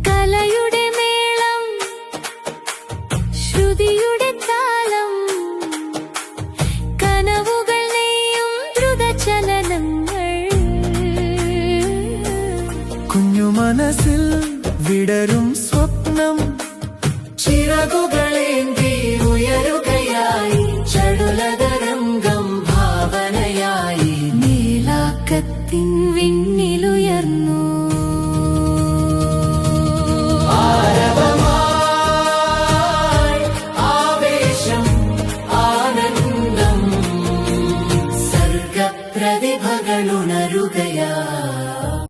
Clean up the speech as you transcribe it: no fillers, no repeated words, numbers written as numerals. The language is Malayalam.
കലയുടെ മേളം, ശ്രുതിയുടെ താളം, കനവുകൾ നെയ്യും ദ്രുതചലനങ്ങൾ. കുഞ്ഞു മനസ്സിൽ വിടരും സ്വപ്നം, ചിറകുകളേന്തി ഉയരുകയായി, ചടുലതരംഗം ഭാവനയായി. നീലാക്കത്തിൻ വിണ്ണിലുയ